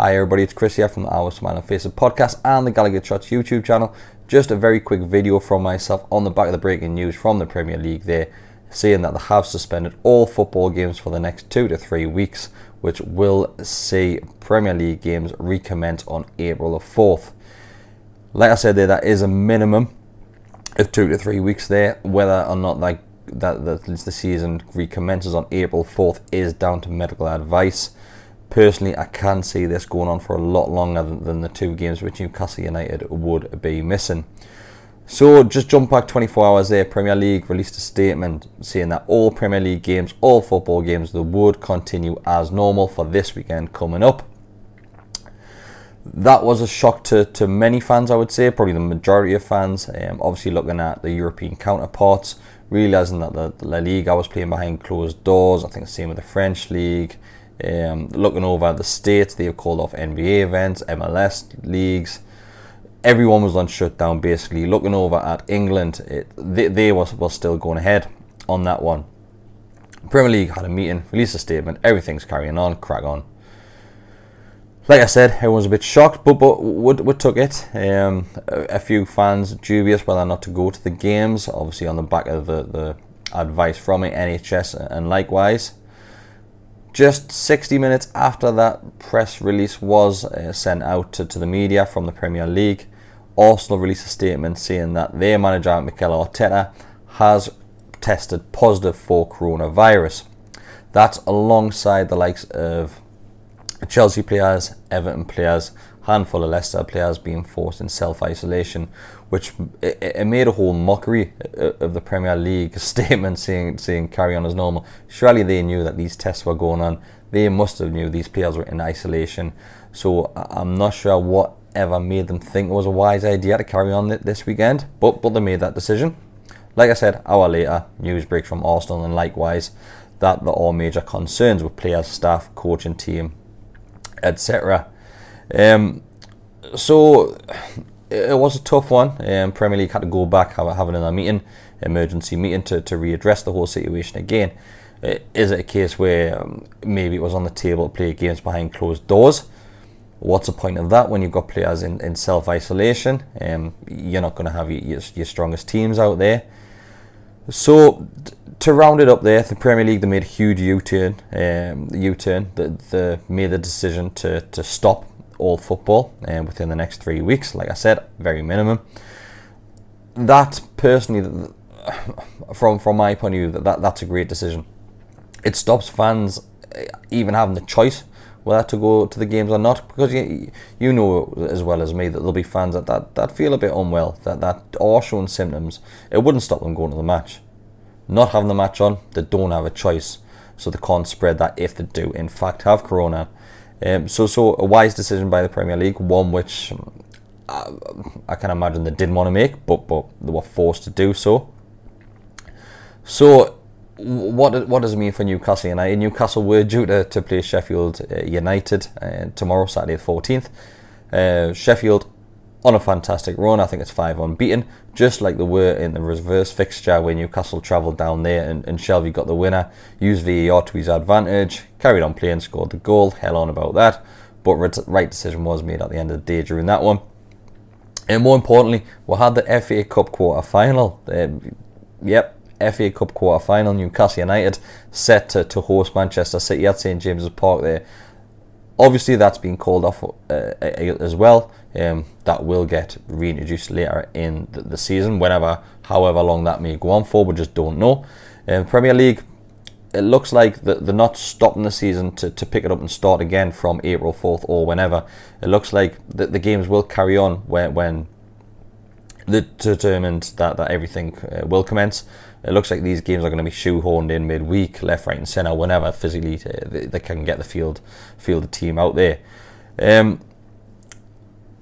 Hi everybody, it's Kris here from the Our Smiling Faces podcast and the GallowgateShots YouTube channel. Just a very quick video from myself on the back of the breaking news from the Premier League there, saying that they have suspended all football games for the next 2 to 3 weeks, which will see Premier League games recommence on April the 4th. Like I said there, that is a minimum of 2 to 3 weeks there. Whether or not the season recommences on April 4th is down to medical advice. Personally, I can see this going on for a lot longer than the 2 games which Newcastle United would be missing. So just jump back 24 hours there. Premier League released a statement saying that all Premier League games, all football games, they would continue as normal for this weekend coming up. That was a shock to many fans, I would say, probably the majority of fans. Obviously looking at the European counterparts, realising that the La Liga was playing behind closed doors. I think the same with the French League. Looking over the States, they have called off NBA events, MLS leagues. Everyone was on shutdown basically. Looking over at England, they were still going ahead on that one. Premier League had a meeting, released a statement, everything's carrying on, crack on. Like I said, everyone's a bit shocked, but we took it. A few fans dubious whether or not to go to the games, obviously on the back of the advice from it, NHS and likewise. Just 60 minutes after that press release was sent out to the media from the Premier League, Arsenal released a statement saying that their manager, Mikel Arteta, has tested positive for coronavirus. That's alongside the likes of Chelsea players, Everton players, handful of Leicester players being forced in self-isolation, which it made a whole mockery of the Premier League statement saying carry on as normal. Surely they knew that these tests were going on. They must have knew these players were in isolation. So I'm not sure whatever made them think it was a wise idea to carry on this weekend, but they made that decision. Like I said, an hour later, news breaks from Arsenal and likewise that there are major concerns with players, staff, coaching team, etc. So it was a tough one. Premier League had to go back, have another meeting, emergency meeting to readdress the whole situation again. Is it a case where maybe it was on the table to play games behind closed doors? What's the point of that when you've got players in self-isolation? You're not going to have your strongest teams out there. So to round it up there, the Premier League, they made a huge U-turn. They made the decision to stop all football within the next 3 weeks. Like I said, very minimum. That personally, from my point of view, that's a great decision. It stops fans even having the choice whether to go to the games or not, because you know as well as me that there'll be fans that feel a bit unwell, that are showing symptoms. It wouldn't stop them going to the match. Not having the match on, they don't have a choice, so they can't spread that if they do in fact have corona. So a wise decision by the Premier League, one which I can imagine they didn't want to make, but they were forced to do so. So what does it mean for Newcastle United? Newcastle were due to play Sheffield United tomorrow, Saturday the 14th. Sheffield on a fantastic run. I think it's 5 unbeaten, just like they were in the reverse fixture where Newcastle travelled down there and Shelby got the winner, used VAR to his advantage, carried on playing, scored the goal, hell on about that, but right decision was made at the end of the day during that one. And more importantly, we had the FA Cup quarter-final. FA Cup quarter-final, Newcastle United set to host Manchester City at St James's Park there. Obviously that's been called off as well. That will get reintroduced later in the season, however long that may go on for, we just don't know. Premier League, it looks like they're not stopping the season to pick it up and start again from April 4th or whenever. It looks like the games will carry on when they're determined that everything will commence. It looks like these games are going to be shoehorned in midweek, left, right and centre, whenever physically they can get the field team out there.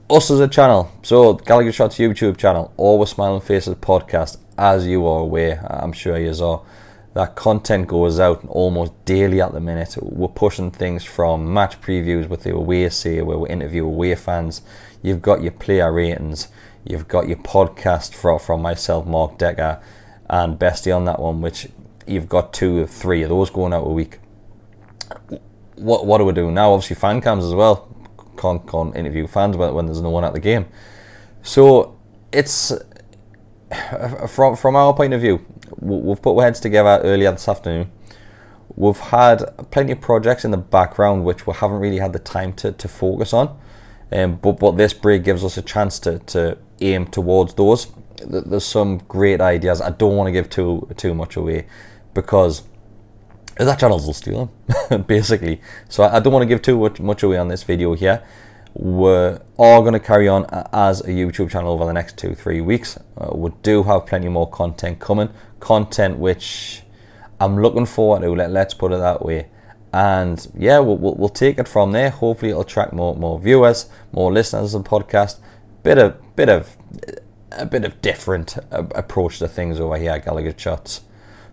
Us as a channel, so GallowgateShots YouTube channel, Always Smiling Faces podcast, as you are aware, I'm sure you are, that content goes out almost daily at the minute. We're pushing things from match previews with the away say, where we interview away fans. You've got your player ratings, you've got your podcast from myself, Mark Decker, and Bestie on that one, which you've got 2 or 3 of those going out a week. What are we doing now? Obviously fan cams as well. can't interview fans when there's no one at the game. So it's from our point of view, we've put our heads together earlier this afternoon. We've had plenty of projects in the background which we haven't really had the time to focus on, but this break gives us a chance to aim towards those. There's some great ideas. I don't want to give too much away, because that channels will steal them, basically. So I don't want to give too much away on this video here. We're all going to carry on as a YouTube channel over the next 2-3 weeks. We do have plenty more content coming, content which I'm looking forward to, let's put it that way. And yeah, we'll take it from there. Hopefully it'll attract more viewers, more listeners to the podcast. A bit of different approach to things over here at GallowgateShots.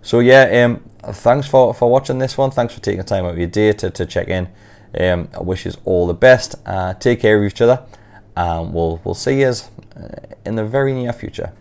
So yeah, thanks for watching this one. Thanks for taking the time out of your day to check in. I wish you all the best. Take care of each other, and we'll see you in the very near future.